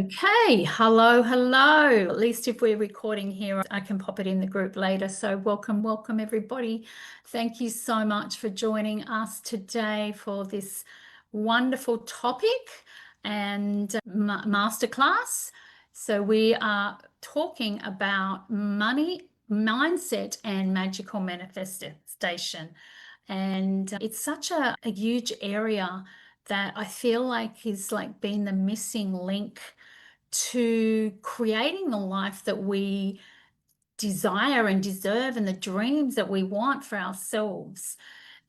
Okay, hello, hello. At least if we're recording here, I can pop it in the group later. So welcome everybody. Thank you so much for joining us today for this wonderful topic and masterclass. So we are talking about money, mindset, and magical manifestation. And it's such a huge area that I feel like is like being the missing link to creating the life that we desire and deserve and the dreams that we want for ourselves.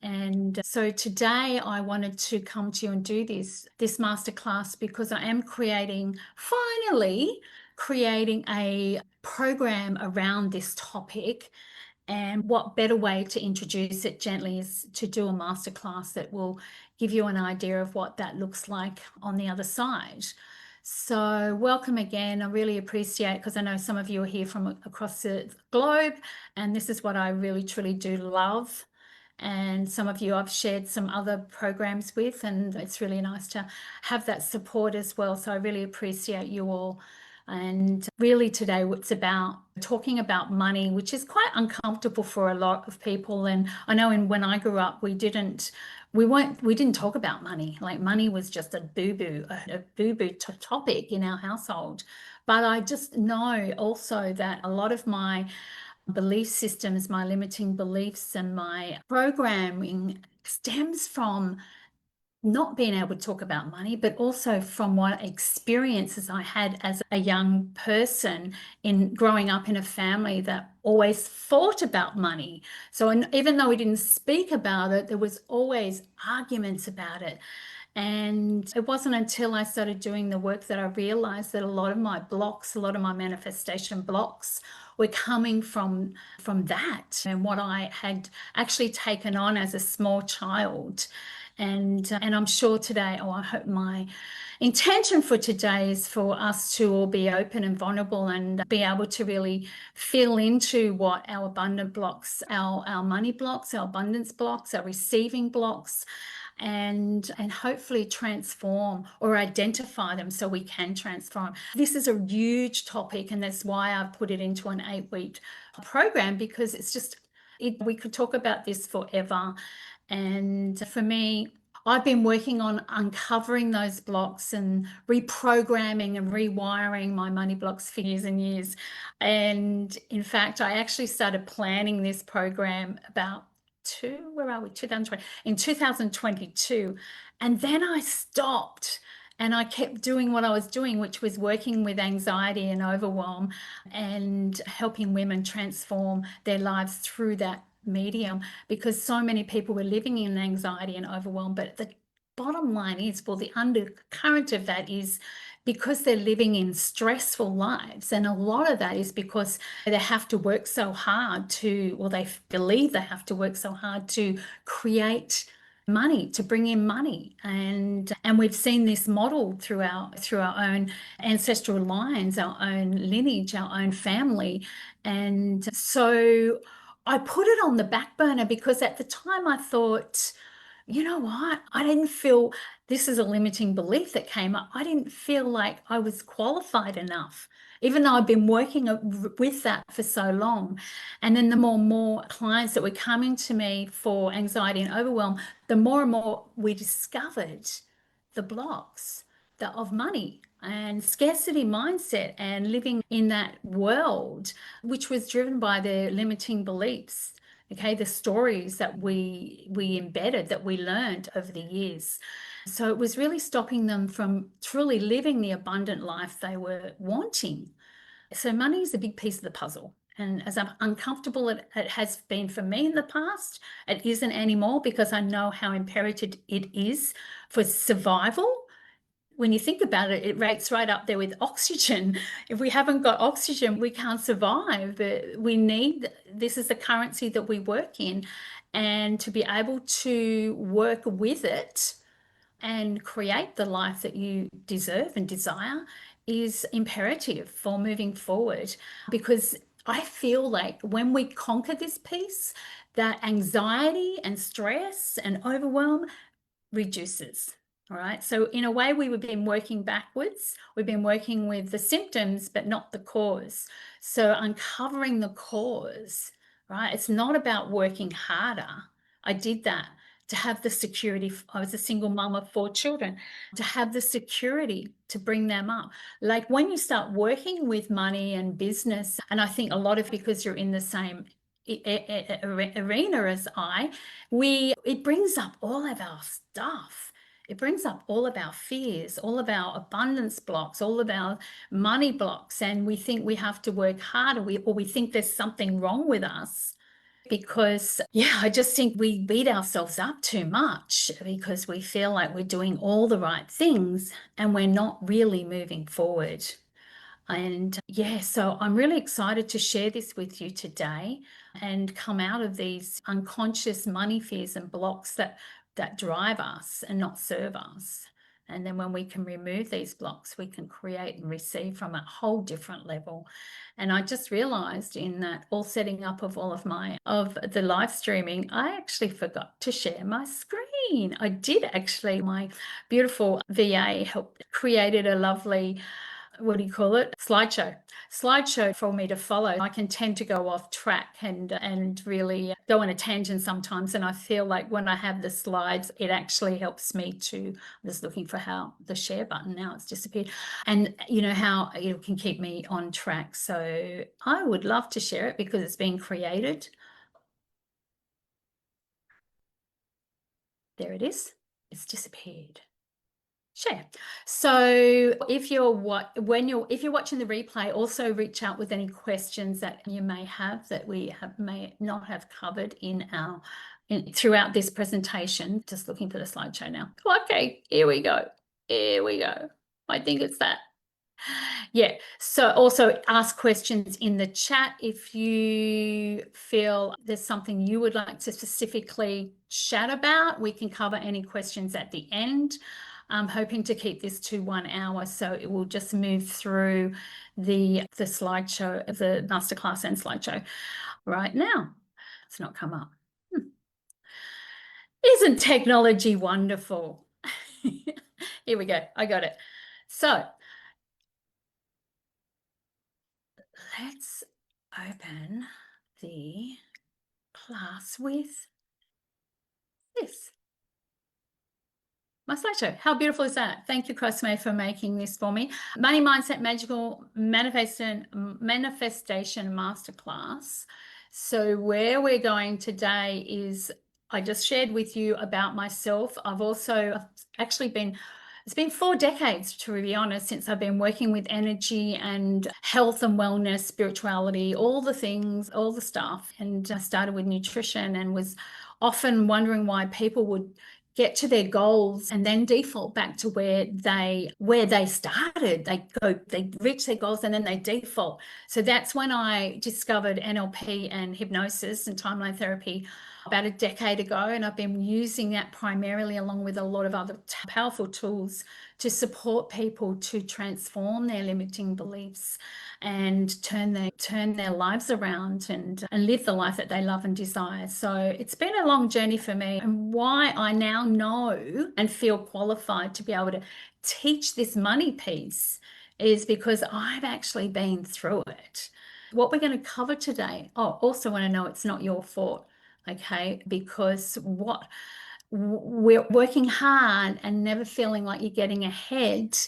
And so today I wanted to come to you and do this masterclass because I am finally creating a program around this topic. And what better way to introduce it gently is to do a masterclass that will give you an idea of what that looks like on the other side. So welcome again. I really appreciate, because I know some of you are here from across the globe, and this is what I really truly do love. And some of you I've shared some other programs with, and it's really nice to have that support as well. So I really appreciate you all. And really today it's about talking about money, which is quite uncomfortable for a lot of people. And I know when I grew up, we didn't talk about money. Like money was just a boo-boo topic in our household. But I just know also that a lot of my belief systems, my limiting beliefs and my programming stems from not being able to talk about money, but also from what experiences I had as a young person in growing up in a family that always thought about money. So even though we didn't speak about it, there was always arguments about it. And it wasn't until I started doing the work that I realized that a lot of my blocks, a lot of my manifestation blocks were coming from that and what I had actually taken on as a small child. And I'm sure today, I hope my intention for today is for us to all be open and vulnerable and be able to really feel into what our abundant blocks, our money blocks, our abundance blocks, our receiving blocks, and hopefully transform or identify them so we can transform. This is a huge topic, and that's why I've put it into an 8-week program, because it's just we could talk about this forever. And for me, I've been working on uncovering those blocks and reprogramming and rewiring my money blocks for years and years. And in fact, I actually started planning this program about 2020, in 2022. And then I stopped and I kept doing what I was doing, which was working with anxiety and overwhelm and helping women transform their lives through that medium, because so many people were living in anxiety and overwhelm. But the bottom line is, well, the undercurrent of that is because they're living in stressful lives. And a lot of that is because they have to work so hard they believe they have to work so hard to create money, to bring in money. And we've seen this model through our own ancestral lines, our own lineage, our own family. And so I put it on the back burner because at the time I thought, you know what? I didn't feel, this is a limiting belief that came up. I didn't feel like I was qualified enough, even though I've been working with that for so long. And then the more and more clients that were coming to me for anxiety and overwhelm, the more and more we discovered the blocks of money and scarcity mindset and living in that world, which was driven by the limiting beliefs. Okay, the stories that we embedded, that we learned over the years. So it was really stopping them from truly living the abundant life they were wanting. So money is a big piece of the puzzle. And as uncomfortable it has been for me in the past, it isn't anymore, because I know how imperative it is for survival. When you think about it, it rates right up there with oxygen. If we haven't got oxygen, we can't survive. We need, this is the currency that we work in. And to be able to work with it and create the life that you deserve and desire is imperative for moving forward. Because I feel like when we conquer this piece, that anxiety and stress and overwhelm reduces. All right. So in a way, we've been working backwards. We've been working with the symptoms, but not the cause. So uncovering the cause, right? It's not about working harder. I did that to have the security. I was a single mom of 4 children, to have the security to bring them up. Like when you start working with money and business, and I think a lot of because you're in the same arena as it brings up all of our stuff. It brings up all of our fears, all of our abundance blocks, all of our money blocks, and we think we have to work harder, or we think there's something wrong with us because, yeah, I just think we beat ourselves up too much because we feel like we're doing all the right things and we're not really moving forward. And yeah, so I'm really excited to share this with you today and come out of these unconscious money fears and blocks that drive us and not serve us. And then when we can remove these blocks, we can create and receive from a whole different level. And I just realized in that all setting up of all of the live streaming, I actually forgot to share my screen. I did actually. My beautiful VA helped created a lovely, what do you call it? Slideshow for me to follow. I can tend to go off track and really go on a tangent sometimes. And I feel like when I have the slides, it actually helps me to, I'm just looking for how the share button, now it's disappeared. And you know how it can keep me on track. So I would love to share it because it's being created. There it is. It's disappeared. Share. So if you're watching the replay, also reach out with any questions that you may have that may not have covered throughout this presentation. Just looking for the slideshow now. Okay, here we go. Here we go. I think it's that. Yeah, so also ask questions in the chat if you feel there's something you would like to specifically chat about. We can cover any questions at the end. I'm hoping to keep this to 1 hour, so it will just move through the slideshow, the masterclass and slideshow right now. It's not come up. Isn't technology wonderful? Here we go. I got it. So let's open the class with this. My slideshow. How beautiful is that? Thank you, Cosmo, for making this for me. Money Mindset Magical Manifestation Masterclass. So where we're going today is, I just shared with you about myself. I've actually it's been 4 decades, to be honest, since I've been working with energy and health and wellness, spirituality, all the things, all the stuff. And I started with nutrition and was often wondering why people would get to their goals and then default back to where they started. They reach their goals and then they default. So that's when I discovered NLP and hypnosis and timeline therapy about a decade ago, and I've been using that primarily along with a lot of other powerful tools to support people to transform their limiting beliefs and turn their lives around and live the life that they love and desire. So it's been a long journey for me, and why I now know and feel qualified to be able to teach this money piece is because I've actually been through it. What we're going to cover today, also want to know it's not your fault, okay? Because we're working hard and never feeling like you're getting ahead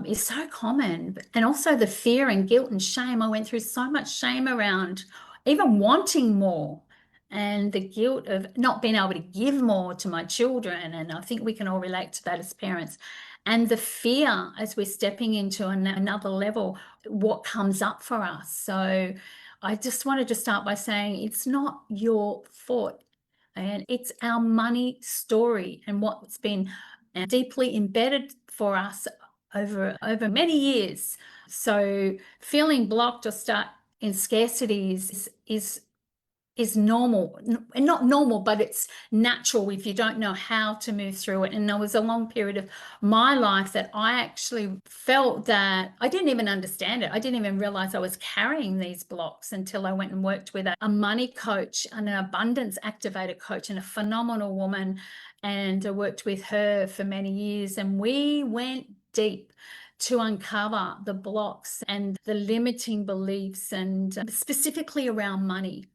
is so common. And also the fear and guilt and shame. I went through so much shame around even wanting more, and the guilt of not being able to give more to my children. And I think we can all relate to that as parents. And the fear as we're stepping into another level, what comes up for us. So I just wanted to start by saying it's not your fault. And it's our money story and what's been deeply embedded for us over many years. So feeling blocked or stuck in scarcity is is normal, not normal, but it's natural if you don't know how to move through it. And there was a long period of my life that I actually felt that I didn't even understand it. I didn't even realize I was carrying these blocks until I went and worked with a money coach and an abundance activator coach, and a phenomenal woman. And I worked with her for many years, and we went deep to uncover the blocks and the limiting beliefs, and specifically around money.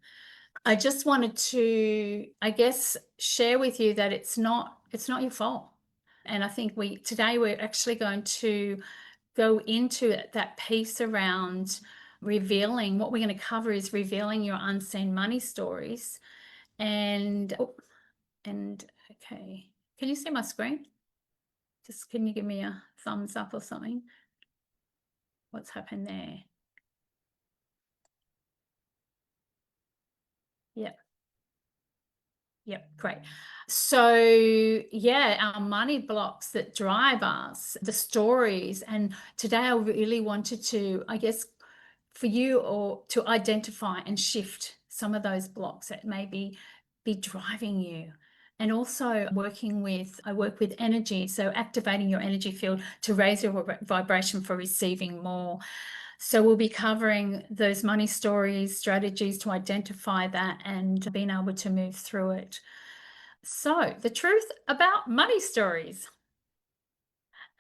I just wanted to, I guess, share with you that it's not your fault. And I think today we're actually going to go into that piece around revealing. What we're going to cover is revealing your unseen money stories. And okay, can you see my screen? Just can you give me a thumbs up or something? What's happened there? Yeah. Yep, great. So, yeah, our money blocks that drive us, the stories. And today I really wanted to, I guess, for you or to identify and shift some of those blocks that maybe be driving you. And also I work with energy. So activating your energy field to raise your vibration for receiving more. So we'll be covering those money stories, strategies to identify that, and being able to move through it. So the truth about money stories.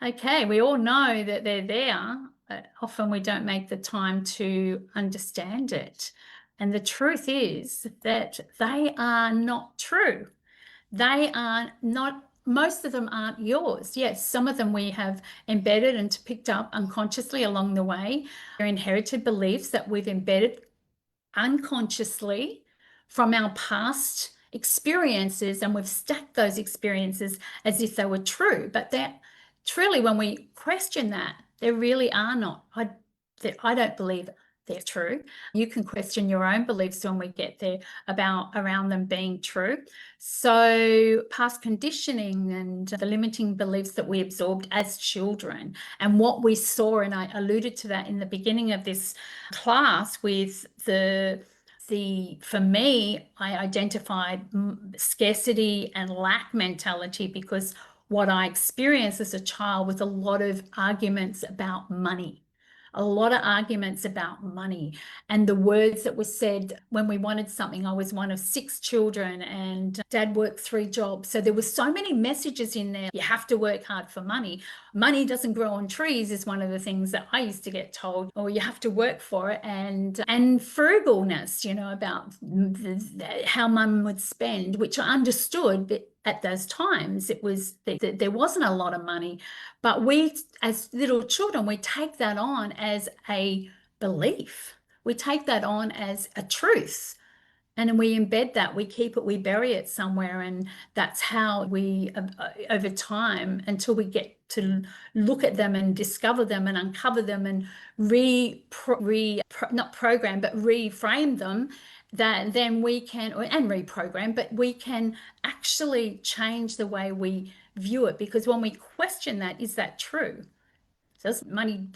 Okay, we all know that they're there, but often we don't make the time to understand it. And the truth is that they are not true. They are not, most of them aren't yours. Yes, some of them we have embedded and picked up unconsciously along the way. They're inherited beliefs that we've embedded unconsciously from our past experiences, and we've stacked those experiences as if they were true. But they're truly, when we question that, they really are not. I don't believe they're true. You can question your own beliefs when we get there about around them being true. So past conditioning and the limiting beliefs that we absorbed as children, and what we saw, and I alluded to that in the beginning of this class with for me, I identified scarcity and lack mentality, because what I experienced as a child was a lot of arguments about money. A lot of arguments about money, and the words that were said when we wanted something. I was one of 6 children, and dad worked 3 jobs. So there were so many messages in there. You have to work hard for money. Money doesn't grow on trees is one of the things that I used to get told, or you have to work for it. And frugalness, about how mum would spend, which I understood, but at those times there wasn't a lot of money. But we, as little children, we take that on as a belief. We take that on as a truth. And then we embed that, we keep it, we bury it somewhere. And that's how we, over time, until we get to look at them and discover them and uncover them and not program, but reframe them, that then we can, and reprogram, but we can actually change the way we view it. Because when we question that, is that true? Does money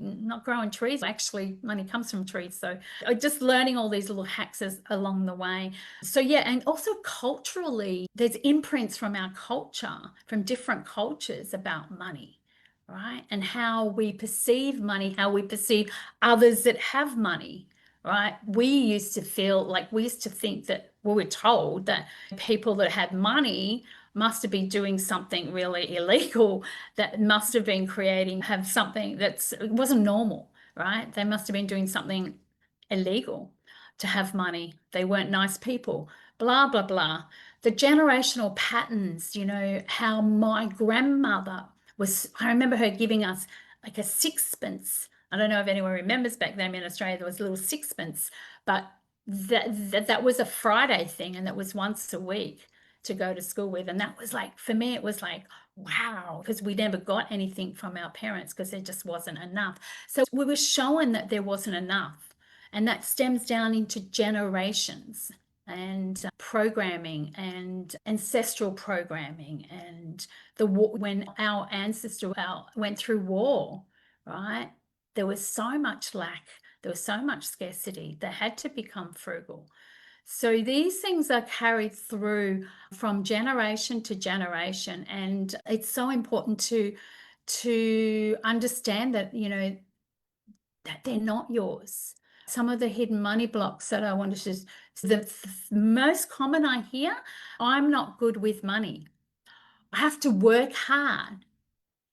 not grow on trees? Actually, money comes from trees. So just learning all these little hacks along the way. So yeah, and also culturally, there's imprints from our culture, from different cultures about money, right? And how we perceive money, how we perceive others that have money, right? We used to think that, well, we're told that people that had money must have been doing something really illegal, that must have been have something it wasn't normal, right? They must have been doing something illegal to have money. They weren't nice people, blah, blah, blah. The generational patterns, how my grandmother I remember her giving us like a sixpence. I don't know if anyone remembers back then in Australia, there was a little sixpence, but that was a Friday thing, and that was once a week to go to school with. And that was like, for me, it was like, wow, because we never got anything from our parents because there just wasn't enough. So we were shown that there wasn't enough. And that stems down into generations and programming and ancestral programming. And when our ancestors went through war, right, there was so much lack, there was so much scarcity, they had to become frugal. So these things are carried through from generation to generation, and it's so important to understand that, that they're not yours. Some of the hidden money blocks that I wanted to, the most common I hear, I'm not good with money. I have to work hard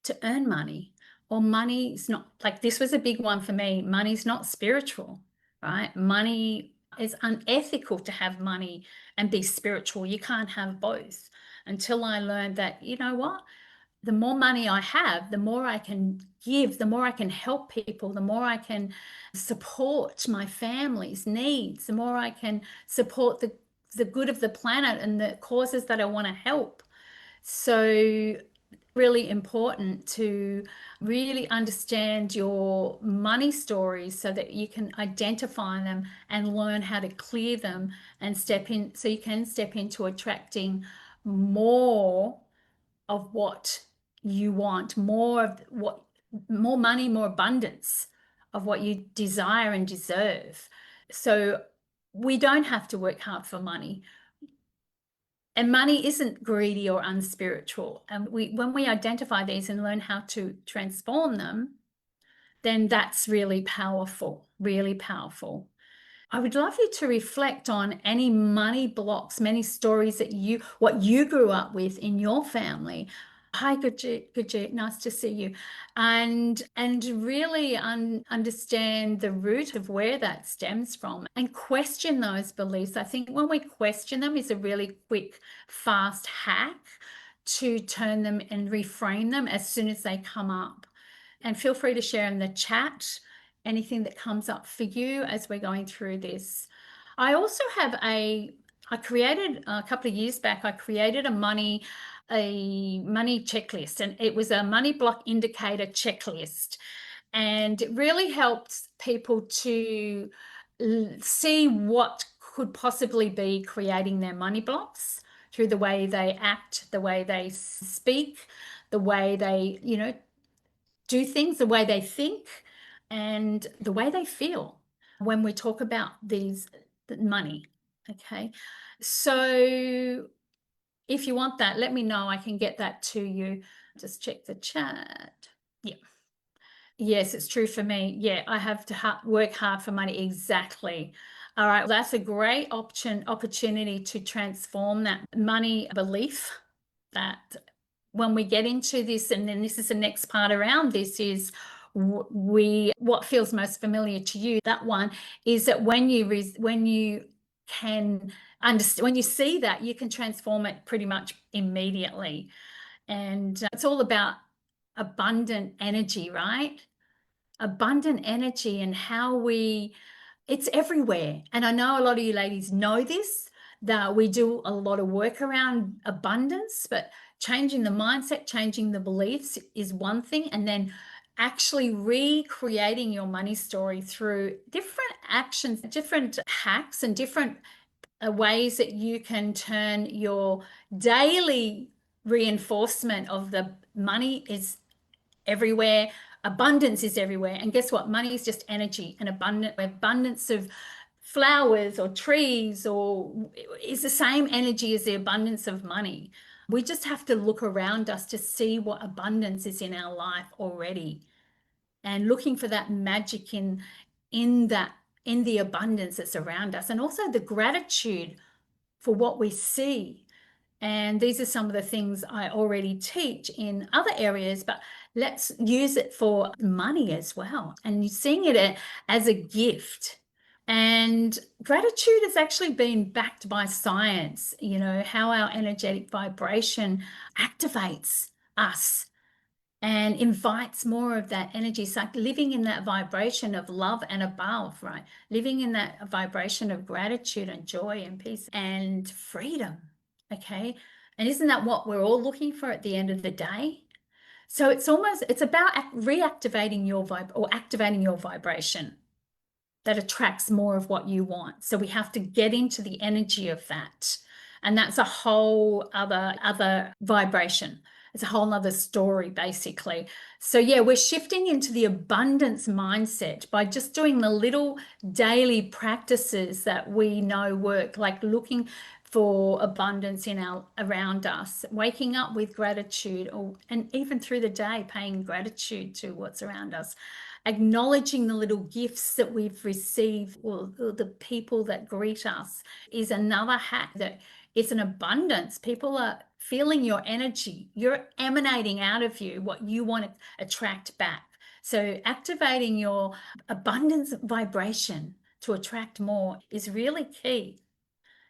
to earn money, or money's not, like, this was a big one for me. Money's not spiritual, right? Money is unethical to have money and be spiritual. You can't have both. Until I learned that, you know what? The more money I have, the more I can give, the more I can help people, the more I can support my family's needs, the more I can support the good of the planet and the causes that I want to help. So really important to really understand your money stories so that you can identify them and learn how to clear them and step in, so you can step into attracting more of what you want, more money, more abundance of what you desire and deserve. So we don't have to work hard for money. And money isn't greedy or unspiritual. And when we identify these and learn how to transform them, then that's really powerful, really powerful. I would love you to reflect on any money blocks, many stories that what you grew up with in your family. Hi, Gurjeet, nice to see you. And really understand the root of where that stems from and question those beliefs. I think when we question them is a really quick, fast hack to turn them and reframe them as soon as they come up. And feel free to share in the chat anything that comes up for you as we're going through this. I also have I created a couple of years back, I created a money checklist, and it was a money block indicator checklist. And it really helps people to see what could possibly be creating their money blocks through the way they act, the way they speak, the way they, do things, the way they think, and the way they feel when we talk about these money. Okay. So if you want that, let me know. I can get that to you. Just check the chat. Yeah. Yes, it's true for me. Yeah, I have to work hard for money. Exactly. All right. Well, that's a great opportunity to transform that money belief, that when we get into this, and then this is the next part around this, is what feels most familiar to you. That one is that when you can understand, when you see that, you can transform it pretty much immediately. And it's all about abundant energy, right? Abundant energy, and how it's everywhere. And I know a lot of you ladies know this, that we do a lot of work around abundance, but changing the mindset, changing the beliefs is one thing. And then actually recreating your money story through different actions, different hacks, and different ways that you can turn your daily reinforcement of the money is everywhere. Abundance is everywhere. And guess what? Money is just energy. An abundance of flowers or trees or is the same energy as the abundance of money. We just have to look around us to see what abundance is in our life already, and looking for that magic in the abundance that's around us, and also the gratitude for what we see. And these are some of the things I already teach in other areas, but let's use it for money as well. And seeing it as a gift. And gratitude has actually been backed by science, how our energetic vibration activates us and invites more of that energy. It's like living in that vibration of love and above, right? Living in that vibration of gratitude and joy and peace and freedom. Okay. And isn't that what we're all looking for at the end of the day? So it's about reactivating your vibe, or activating your vibration that attracts more of what you want. So we have to get into the energy of that. And that's a whole other vibration. it's a whole nother story, basically. So yeah, we're shifting into the abundance mindset by just doing the little daily practices that we know work, like looking for abundance in our around us, waking up with gratitude, and even through the day, paying gratitude to what's around us, acknowledging the little gifts that we've received, or the people that greet us is another hack that it's an abundance. People are feeling your energy. You're emanating out of you what you want to attract back. So activating your abundance vibration to attract more is really key.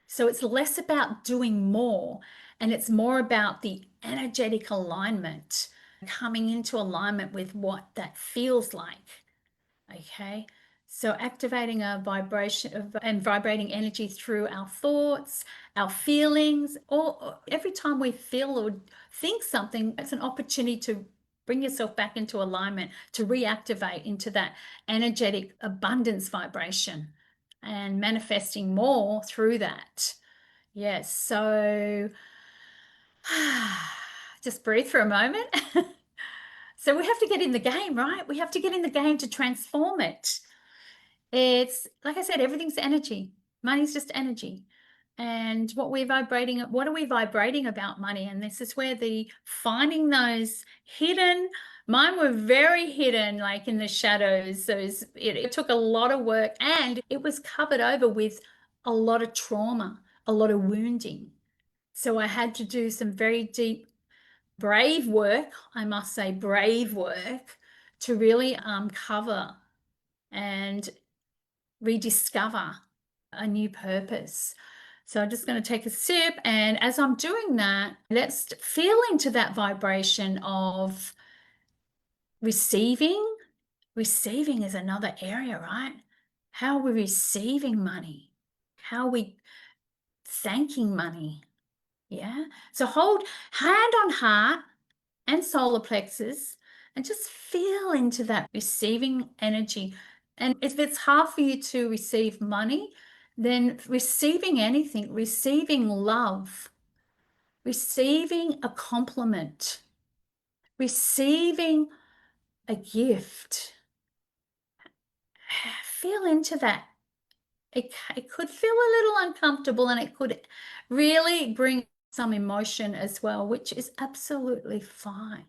So it's less about doing more and it's more about the energetic alignment, coming into alignment with what that feels like. Okay. So activating a vibration and vibrating energy through our thoughts, our feelings, or every time we feel or think something, it's an opportunity to bring yourself back into alignment, to reactivate into that energetic abundance vibration and manifesting more through that. Yes. So just breathe for a moment. So we have to get in the game, right? We have to get in the game to transform it. It's like I said, everything's energy. Money's just energy. And what are we vibrating about money? And this is where the finding those hidden, mine were very hidden, like in the shadows. It took a lot of work and it was covered over with a lot of trauma, a lot of wounding. So I had to do some very deep, brave work, I must say, brave work to really uncover and rediscover a new purpose. So I'm just going to take a sip. And as I'm doing that, let's feel into that vibration of receiving. Receiving is another area, right? How are we receiving money? How are we thanking money? Yeah. So hold hand on heart and solar plexus and just feel into that receiving energy. And if it's hard for you to receive money, then receiving anything, receiving love, receiving a compliment, receiving a gift, feel into that. It could feel a little uncomfortable and it could really bring some emotion as well, which is absolutely fine.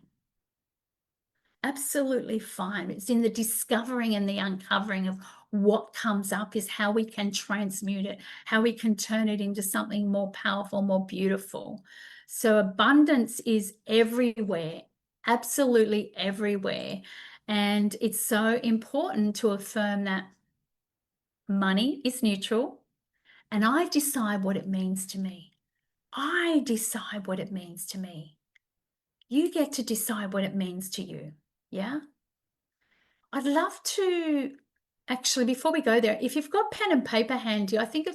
Absolutely fine. It's in the discovering and the uncovering of what comes up is how we can transmute it, how we can turn it into something more powerful, more beautiful. So abundance is everywhere, absolutely everywhere. And it's so important to affirm that money is neutral and I decide what it means to me. I decide what it means to me. You get to decide what it means to you. Yeah. I'd love to actually, before we go there, if you've got pen and paper handy, I think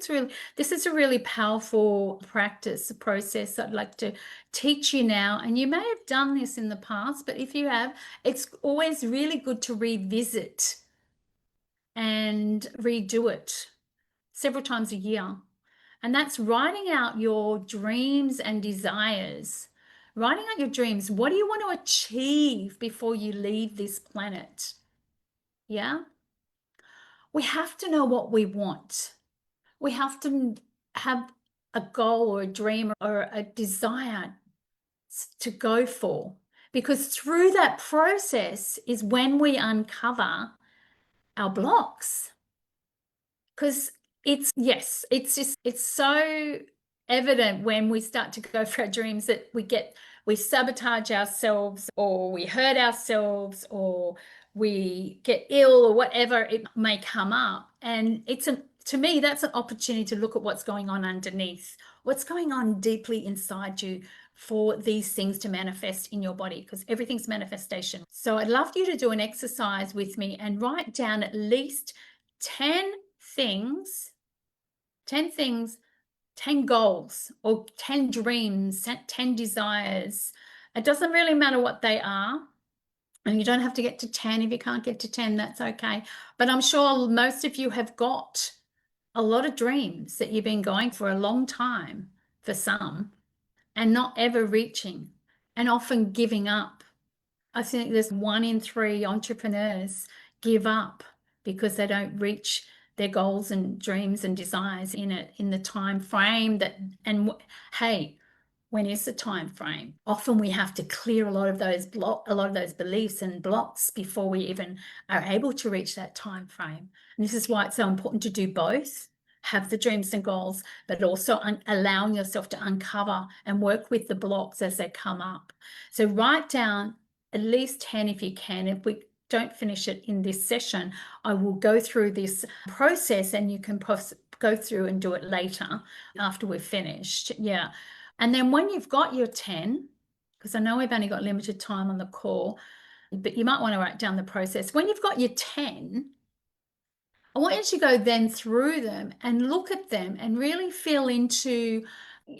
this is a really powerful practice process I'd like to teach you now. And you may have done this in the past, but if you have, it's always really good to revisit and redo it several times a year. And that's writing out your dreams and desires. Writing out your dreams. What do you want to achieve before you leave this planet? Yeah. We have to know what we want. We have to have a goal or a dream or a desire to go for. Because through that process is when we uncover our blocks. Because it's so evident when we start to go for our dreams that we sabotage ourselves or we hurt ourselves or we get ill or whatever it may come up. And to me, that's an opportunity to look at what's going on underneath, what's going on deeply inside you for these things to manifest in your body, because everything's manifestation. So I'd love you to do an exercise with me and write down at least 10 things, 10 things, 10 goals or 10 dreams, 10 desires. It doesn't really matter what they are. And you don't have to get to 10. If you can't get to 10, that's okay. But I'm sure most of you have got a lot of dreams that you've been going for a long time for some and not ever reaching. and often giving up. I think there's 1 in 3 entrepreneurs give up because they don't reach their goals and dreams and desires in the time frame that, and hey, when is the time frame? Often we have to clear a lot of those beliefs and blocks before we even are able to reach that time frame. And this is why it's so important to do both. Have the dreams and goals, but also allowing yourself to uncover and work with the blocks as they come up. So write down at least 10 if you can. If we don't finish it in this session, I will go through this process and you can go through and do it later after we've finished. Yeah. And then when you've got your 10, because I know we've only got limited time on the call, but you might want to write down the process. When you've got your 10, I want you to go then through them and look at them and really feel into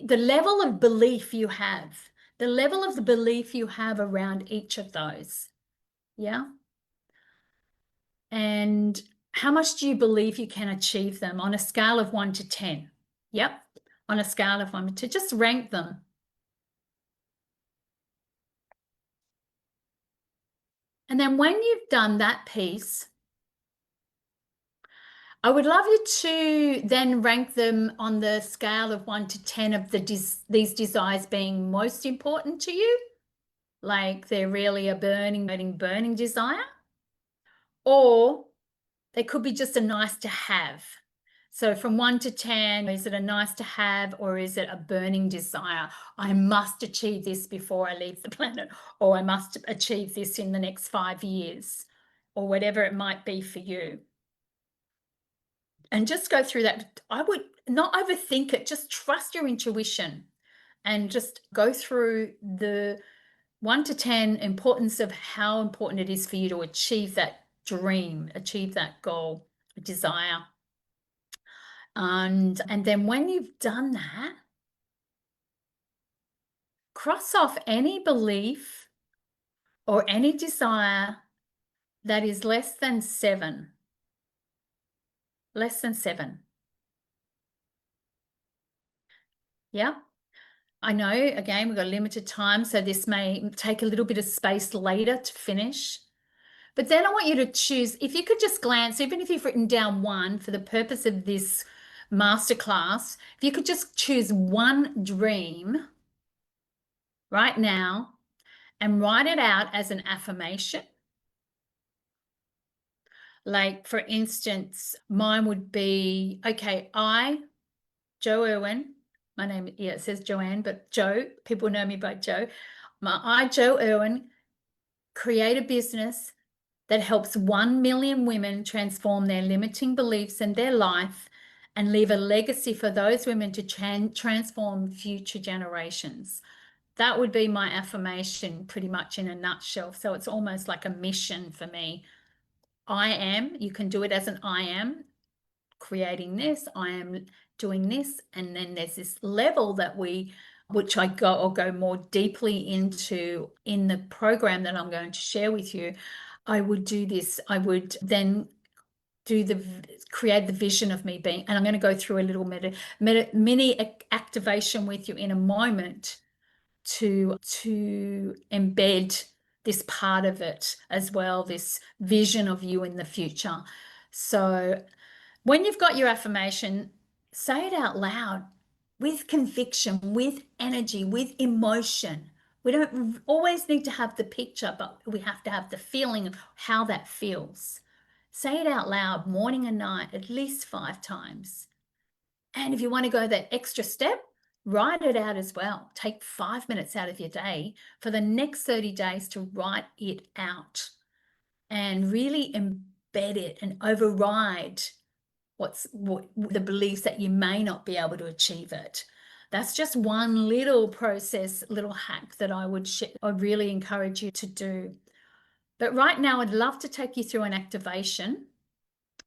the level of belief you have, the level of the belief you have around each of those. Yeah. And how much do you believe you can achieve them on a scale of 1 to 10? Yep. On a scale of 1 to 2, just rank them. And then when you've done that piece, I would love you to then rank them on the scale of 1 to 10 of these desires being most important to you, like they're really a burning desire, or they could be just a nice to have. So from 1 to 10, is it a nice to have or is it a burning desire? I must achieve this before I leave the planet, or I must achieve this in the next 5 years, or whatever it might be for you. And just go through that. I would not overthink it, just trust your intuition and just go through the 1 to 10 importance of how important it is for you to achieve that dream, achieve that goal, desire. And then when you've done that, cross off any belief or any desire that is less than 7. Less than 7. Yeah. I know, again, we've got limited time, so this may take a little bit of space later to finish. But then I want you to choose, if you could just glance, even if you've written down 1 for the purpose of this masterclass, if you could just choose 1 dream right now and write it out as an affirmation. Like, for instance, mine would be, okay, Jo Irwin, my name, yeah, it says Joanne, but Jo, people know me by Jo. Jo Irwin, create a business that helps 1 million women transform their limiting beliefs and their life and leave a legacy for those women to transform future generations. That would be my affirmation pretty much in a nutshell. So it's almost like a mission for me. I am, you can do it as an I am, creating this, I am doing this, and then there's this level that which I'll go more deeply into in the program that I'm going to share with you. I would do this, I would then create the vision of me being, and I'm going to go through a little mini activation with you in a moment to embed this part of it as well, this vision of you in the future. So when you've got your affirmation, say it out loud with conviction, with energy, with emotion. We don't always need to have the picture, but we have to have the feeling of how that feels. Say it out loud morning and night, at least 5 times. And if you want to go that extra step, write it out as well. Take 5 minutes out of your day for the next 30 days to write it out and really embed it and override what the beliefs that you may not be able to achieve it. That's just one little process, little hack that I would really encourage you to do. But right now, I'd love to take you through an activation.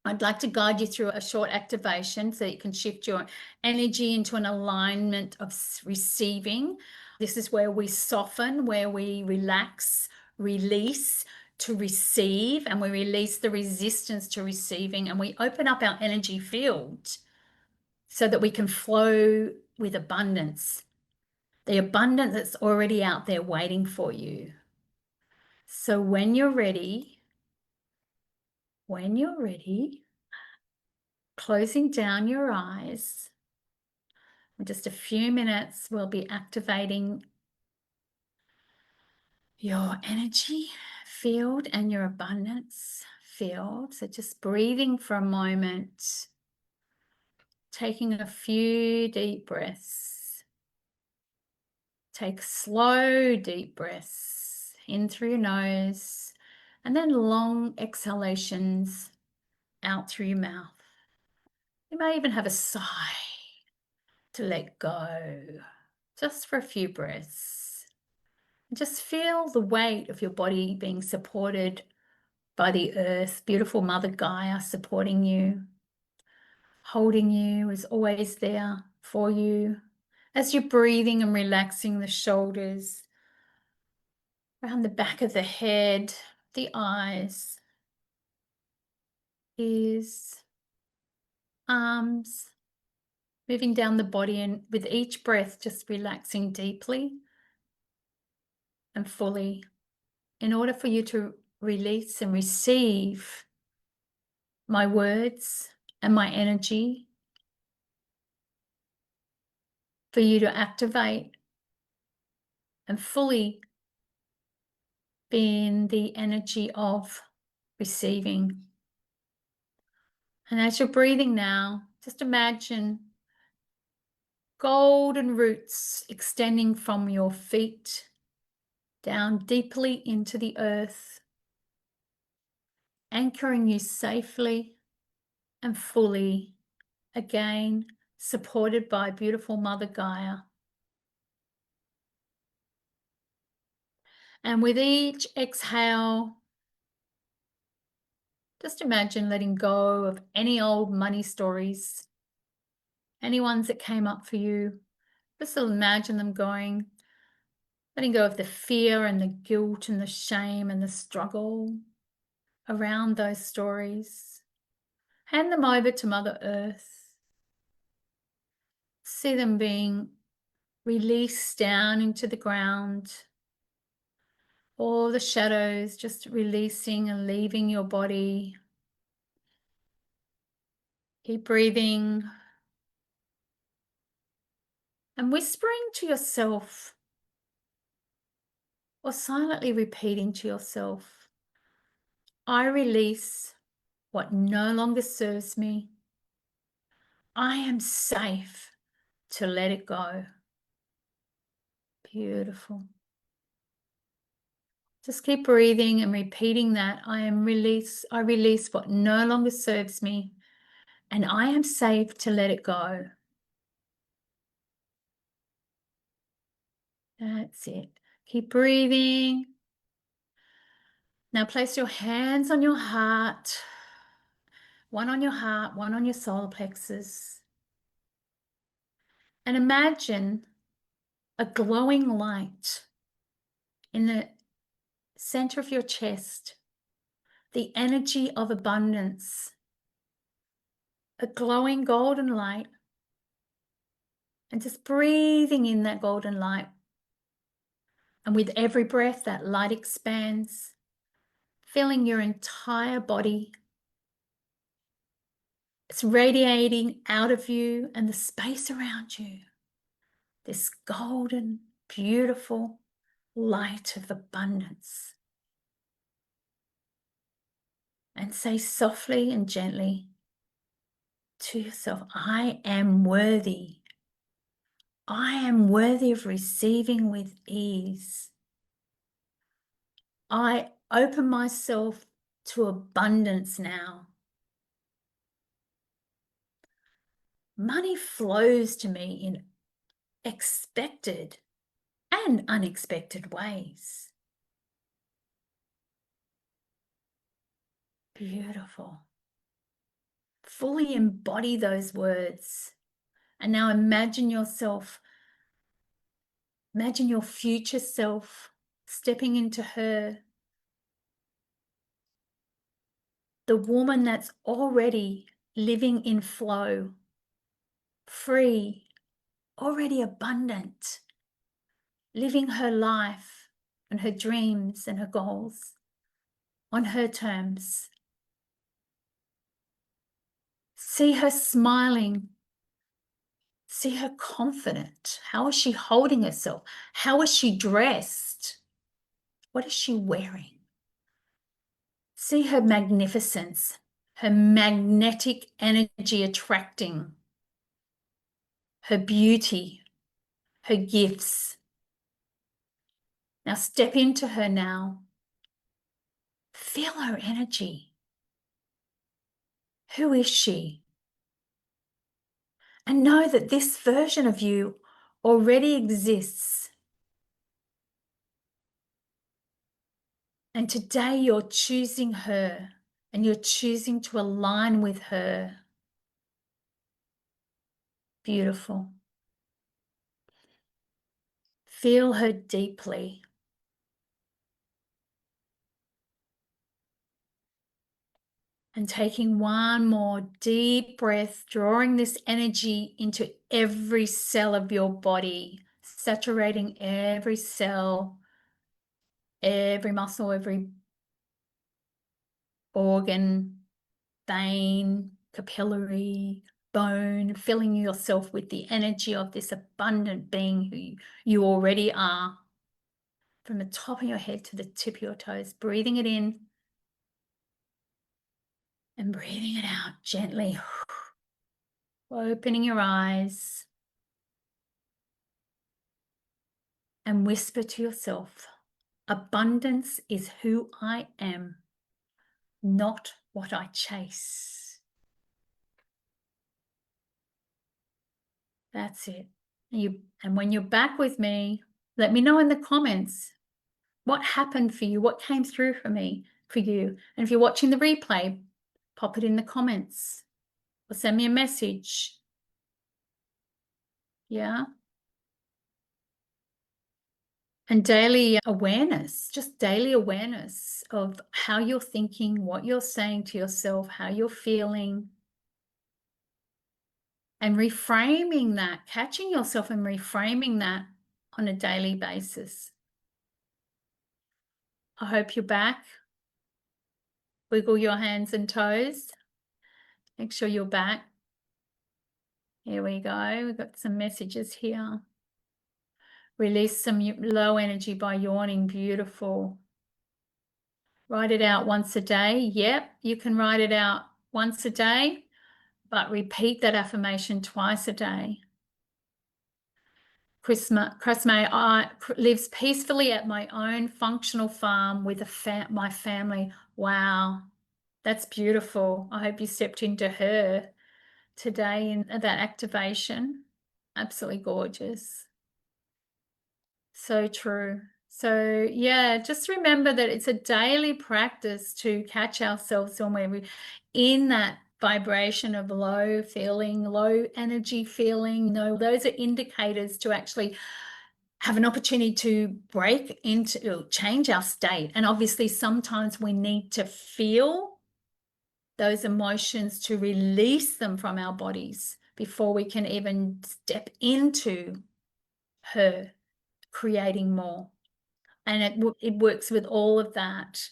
I'd like to guide you through a short activation so you can shift your energy into an alignment of receiving. This is where we soften, where we relax, release to receive, and we release the resistance to receiving, and we open up our energy field so that we can flow with abundance. the abundance that's already out there waiting for you. So when you're ready, closing down your eyes, in just a few minutes, we'll be activating your energy field and your abundance field. So just breathing for a moment, taking a few deep breaths. Take slow, deep breaths in through your nose and then long exhalations out through your mouth. You may even have a sigh to let go, just for a few breaths. And just feel the weight of your body being supported by the earth, beautiful Mother Gaia supporting you, holding you, is always there for you. As you're breathing and relaxing the shoulders, around the back of the head, the eyes, ears, arms, moving down the body, and with each breath, just relaxing deeply and fully in order for you to release and receive my words and my energy, for you to activate and fully be in the energy of receiving. And as you're breathing now, just imagine golden roots extending from your feet down deeply into the earth, anchoring you safely and fully, again supported by beautiful Mother Gaia. And with each exhale, just imagine letting go of any old money stories, any ones that came up for you. Just imagine them going, letting go of the fear and the guilt and the shame and the struggle around those stories. Hand them over to Mother Earth. See them being released down into the ground. All the shadows just releasing and leaving your body. Keep breathing and whispering to yourself or silently repeating to yourself, I release what no longer serves me. I am safe to let it go. Beautiful. Just keep breathing and repeating that. I release what no longer serves me, and I am safe to let it go. That's it. Keep breathing. Now place your hands on your heart, one on your heart, one on your solar plexus. And imagine a glowing light in the center of your chest, the energy of abundance, a glowing golden light, and just breathing in that golden light. And with every breath, that light expands, filling your entire body. It's radiating out of you and the space around you. This golden, beautiful light of abundance. And say softly and gently to yourself, I am worthy. I am worthy of receiving with ease. I open myself to abundance now. Money flows to me in expected and unexpected ways. Beautiful. Fully embody those words. And now imagine yourself, imagine your future self stepping into her, the woman that's already living in flow, free, already abundant. living her life and her dreams and her goals on her terms. See her smiling. See her confident. How is she holding herself? How is she dressed? What is she wearing? See her magnificence, her magnetic energy attracting, her beauty, her gifts. Now step into her now. Feel her energy. Who is she? And know that this version of you already exists. And today you're choosing her and you're choosing to align with her. Beautiful. Feel her deeply. And taking one more deep breath, drawing this energy into every cell of your body, saturating every cell, every muscle, every organ, vein, capillary, bone, filling yourself with the energy of this abundant being who you already are. From the top of your head to the tip of your toes, breathing it in and breathing it out gently. Opening your eyes and whisper to yourself, abundance is who I am, not what I chase. That's it. And when you're back with me, let me know in the comments what happened for you, what came through for you. And if you're watching the replay, pop it in the comments or send me a message. Yeah. And daily awareness, just daily awareness of how you're thinking, what you're saying to yourself, how you're feeling. And reframing that, catching yourself and reframing that on a daily basis. I hope you're back. Wiggle your hands and toes. Make sure you're back. Here we go. We've got some messages here. Release some low energy by yawning. Beautiful. Write it out once a day. Yep, you can write it out once a day, but repeat that affirmation twice a day. Chrismay lives peacefully at my own functional farm with my family. Wow, that's beautiful. I hope you stepped into her today in that activation. Absolutely gorgeous. So true. So yeah, just remember that it's a daily practice to catch ourselves when we're in that vibration of low feeling, low energy feeling. Those are indicators to actually have an opportunity to break into, change our state. And obviously sometimes we need to feel those emotions to release them from our bodies before we can even step into her creating more. And it works with all of that.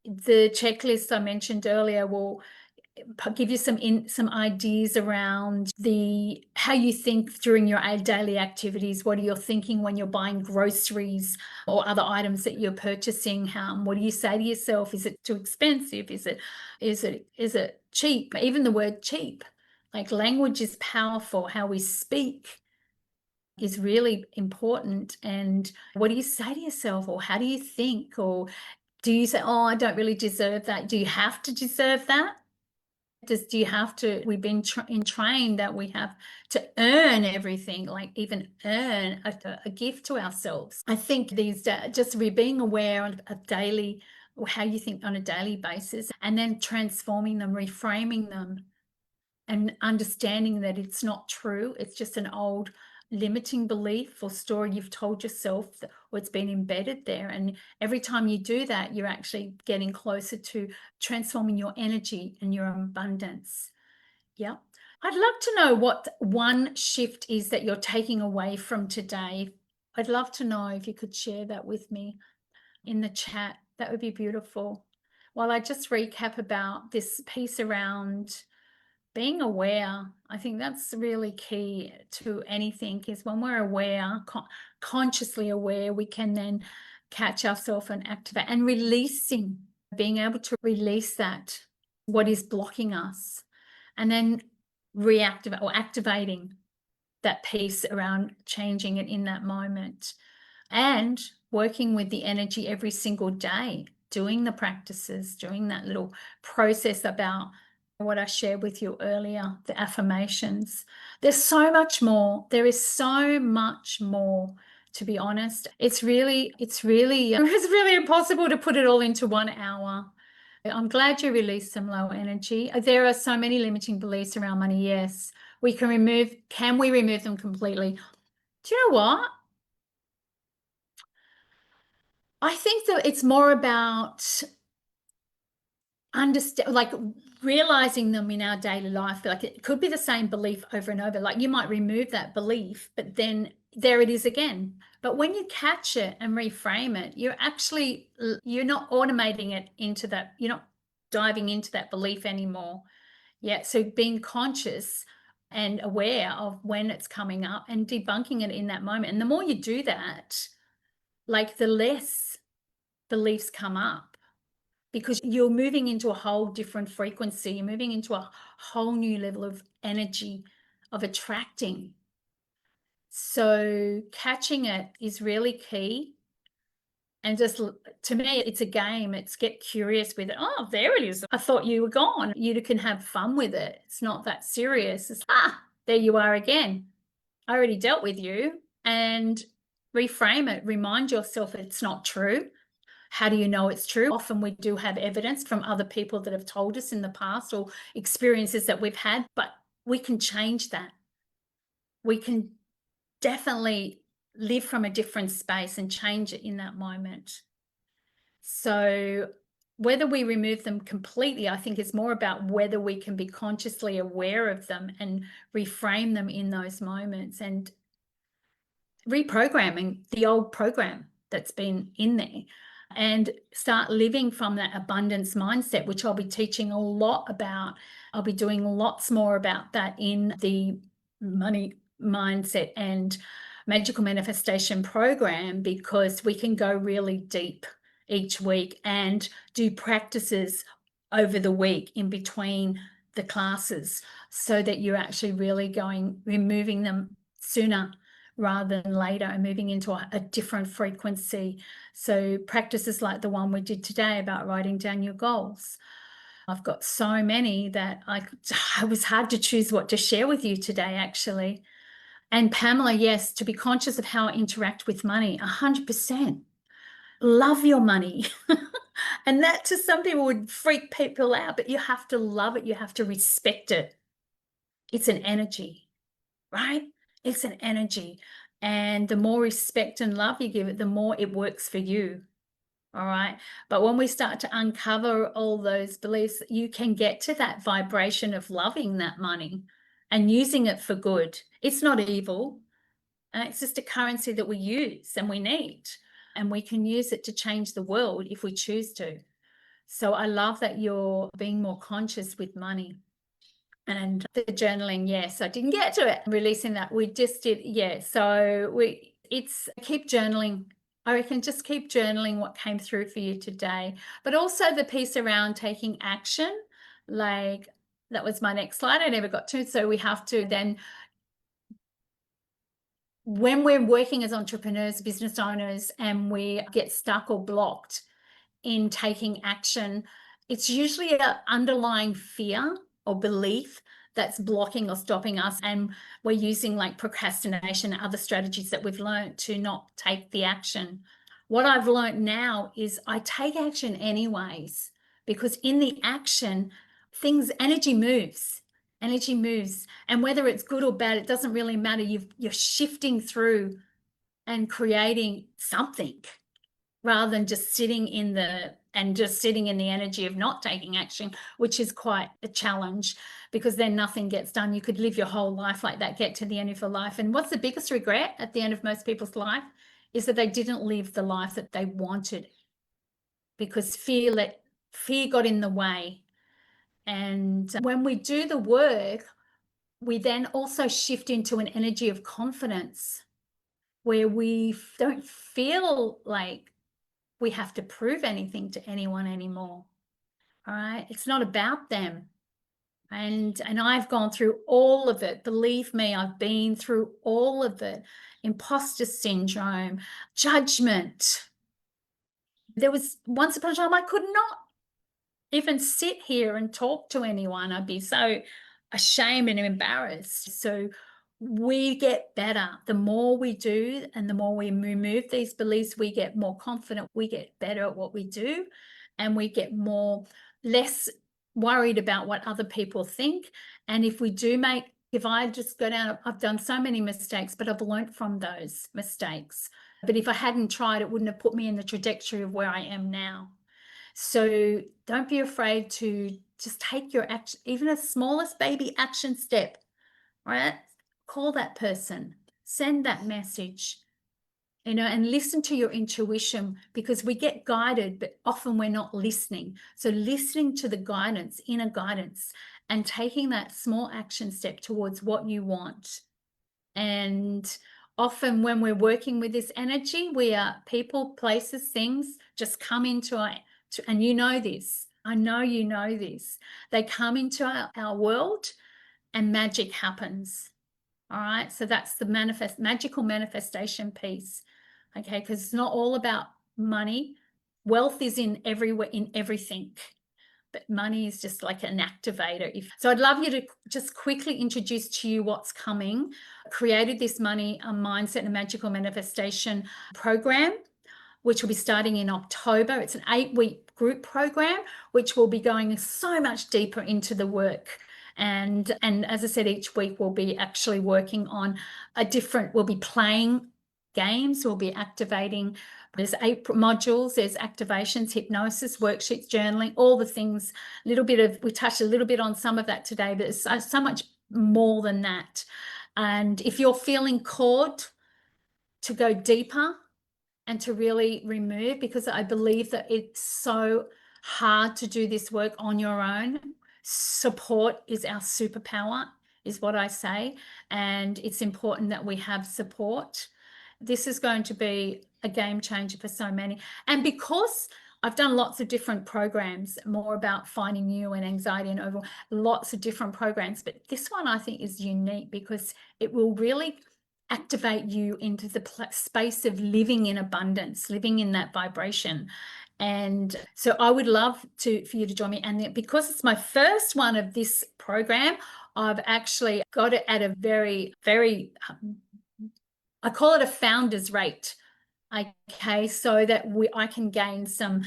The checklist I mentioned earlier will give you some ideas around how you think during your daily activities. What are you thinking when you're buying groceries or other items that you're purchasing? What do you say to yourself? Is it too expensive? Is it cheap? Even the word cheap, like language is powerful. How we speak is really important. And what do you say to yourself, or how do you think? Or do you say, oh, I don't really deserve that? Do you have to deserve that? Do you have to? We've been trained that we have to earn everything, like even earn a gift to ourselves. I think these days, just being aware of daily, or how you think on a daily basis, and then transforming them, reframing them, and understanding that it's not true. It's just an old limiting belief or story you've told yourself, or it's been embedded there. And every time you do that, you're actually getting closer to transforming your energy and your abundance. Yeah. I'd love to know what one shift is that you're taking away from today I'd love to know if you could share that with me in the chat. That would be beautiful. While I just recap about this piece around being aware, I think that's really key to anything, is when we're aware, consciously aware, we can then catch ourselves and activate, and being able to release that, what is blocking us, and then reactivate or activating that piece around changing it in that moment, and working with the energy every single day, doing the practices, doing that little process about what I shared with you earlier, the affirmations. There's so much more. There is so much more, to be honest. It's really impossible to put it all into 1 hour. I'm glad you released some low energy. There are so many limiting beliefs around money. Yes, can we remove them completely? Do you know what? I think that it's more about realizing them in our daily life. Like, it could be the same belief over and over. Like, you might remove that belief, but then there it is again. But when you catch it and reframe it, you're not automating it into that, you're not diving into that belief anymore. Yeah, so being conscious and aware of when it's coming up and debunking it in that moment. And the more you do that, like, the less beliefs come up, because you're moving into a whole different frequency. You're moving into a whole new level of energy of attracting. So catching it is really key. And just, to me, it's a game. It's get curious with it. Oh, there it is. I thought you were gone. You can have fun with it. It's not that serious. It's, there you are again. I already dealt with you. And reframe it. Remind yourself it's not true. How do you know it's true? Often we do have evidence from other people that have told us in the past, or experiences that we've had, but we can change that. We can definitely live from a different space and change it in that moment. So whether we remove them completely, I think it's more about whether we can be consciously aware of them and reframe them in those moments, and reprogramming the old program that's been in there, and start living from that abundance mindset, which I'll be teaching a lot about. I'll be doing lots more about that in the money mindset and magical manifestation program, because we can go really deep each week and do practices over the week in between the classes, so that you're actually really removing them sooner rather than later, and moving into a different frequency. So practices like the one we did today about writing down your goals. I've got so many that it was hard to choose what to share with you today, actually. And Pamela, yes, to be conscious of how I interact with money, 100%. Love your money. And that, to some people, would freak people out, but you have to love it. You have to respect it. It's an energy, right? It's an energy. And the more respect and love you give it, the more it works for you. All right. But when we start to uncover all those beliefs, you can get to that vibration of loving that money and using it for good. It's not evil. It's just a currency that we use and we need. And we can use it to change the world if we choose to. So I love that you're being more conscious with money. And the journaling, yes, I didn't get to it. Releasing that, we just did, yeah. So keep journaling. I reckon just keep journaling what came through for you today. But also the piece around taking action, like that was my next slide. I never got to. So we have to then, when we're working as entrepreneurs, business owners, and we get stuck or blocked in taking action, it's usually an underlying fear or belief that's blocking or stopping us, and we're using like procrastination and other strategies that we've learned to not take the action. What I've learned now is I take action anyways, because in the action, energy moves. Energy moves, and whether it's good or bad, it doesn't really matter. You're shifting through and creating something, rather than just sitting in the energy of not taking action, which is quite a challenge, because then nothing gets done. You could live your whole life like that, get to the end of your life. And what's the biggest regret at the end of most people's life? is that they didn't live the life that they wanted because fear got in the way. And when we do the work, we then also shift into an energy of confidence where we don't feel like we have to prove anything to anyone anymore. All right. It's not about them. And I've gone through all of it. Believe me, I've been through all of it. Imposter syndrome, judgment. There was once upon a time I could not even sit here and talk to anyone. I'd be so ashamed and embarrassed. So we get better. The more we do and the more we remove these beliefs, we get more confident, we get better at what we do, and we get less worried about what other people think. And if I just go down, I've done so many mistakes, but I've learned from those mistakes. But if I hadn't tried, it wouldn't have put me in the trajectory of where I am now. So don't be afraid to just take your action, even the smallest baby action step, right? Call that person, send that message, and listen to your intuition, because we get guided, but often we're not listening. So listening to the guidance, inner guidance, and taking that small action step towards what you want. And often when we're working with this energy, we are people, places, things just come into and you know this. I know you know this. They come into our world and magic happens. All right. So that's the magical manifestation piece. Okay. Because it's not all about money. Wealth is in everything. But money is just like an activator. So I'd love you to just quickly introduce to you what's coming. I created this money, mindset and magical manifestation program, which will be starting in October. It's an 8-week group program, which will be going so much deeper into the work. And as I said, each week we'll be actually working on we'll be playing games, we'll be activating. There's 8 modules, there's activations, hypnosis, worksheets, journaling, all the things. We touched a little bit on some of that today, but it's so much more than that. And if you're feeling called to go deeper and to really remove, because I believe that it's so hard to do this work on your own. Support is our superpower, is what I say. And it's important that we have support. This is going to be a game changer for so many. And because I've done lots of different programs, more about finding you and anxiety and overall, lots of different programs. But this one I think is unique because it will really activate you into the space of living in abundance, living in that vibration. And so I would love for you to join me. And because it's my first one of this program, I've actually got it at a very, very, I call it a founder's rate. Okay, so that I can gain some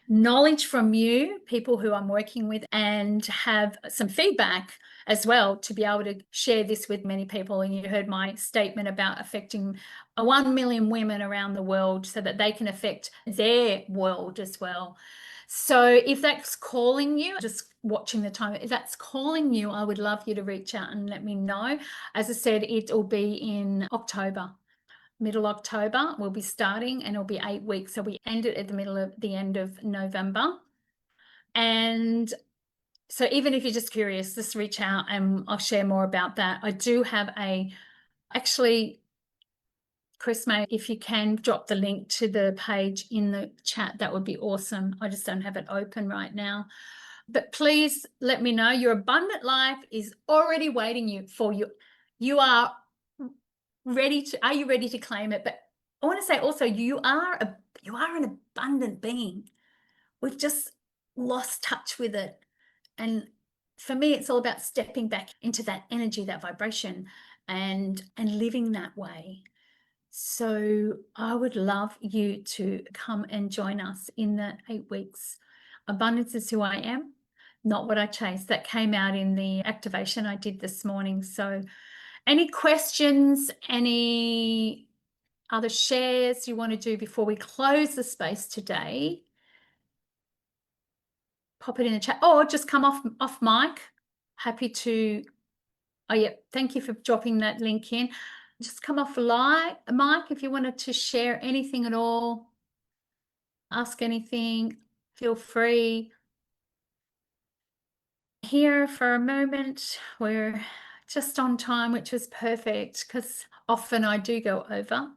knowledge from you, people who I'm working with, and have some feedback as well to be able to share this with many people. And you heard my statement about affecting 1 million women around the world so that they can affect their world as well. So if that's calling you, just watching the time, if that's calling you, I would love you to reach out and let me know. As I said, it will be in October. Middle October we'll be starting, and it'll be 8 weeks. So we end it at the end of November. And so even if you're just curious, just reach out and I'll share more about that. I do have actually, Chris, if you can drop the link to the page in the chat, that would be awesome. I just don't have it open right now. But please let me know. Your abundant life is already waiting for you. Are you ready to claim it? But I want to say also, you are an abundant being. We've just lost touch with it. And for me, it's all about stepping back into that energy, that vibration, and living that way. So I would love you to come and join us in the 8 weeks. Abundance is who I am, not what I chase. That came out in the activation I did this morning. So any questions, any other shares you want to do before we close the space today? Pop it in the chat, or just come off mic. Happy to. Oh yeah, thank you for dropping that link in. Just come off light, Mike, if you wanted to share anything at all, ask anything, feel free. Here for a moment, we're just on time, which was perfect because often I do go over.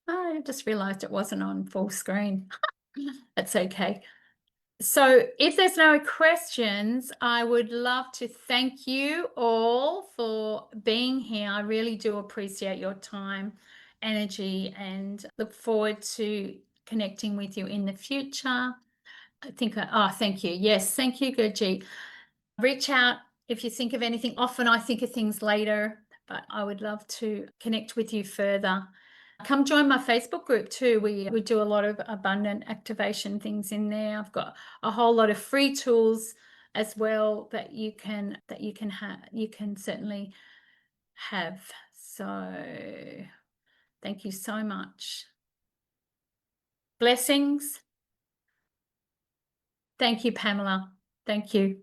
I just realized it wasn't on full screen. That's okay. So if there's no questions, I would love to thank you all for being here. I really do appreciate your time, energy, and look forward to connecting with you in the future. I think, oh, thank you. Yes, thank you, Gurjeet. Reach out if you think of anything. Often I think of things later, but I would love to connect with you further. Come join my Facebook group too. We do a lot of abundant activation things in there. I've got a whole lot of free tools as well that you can certainly have. So thank you so much. Blessings. Thank you, Pamela. Thank you.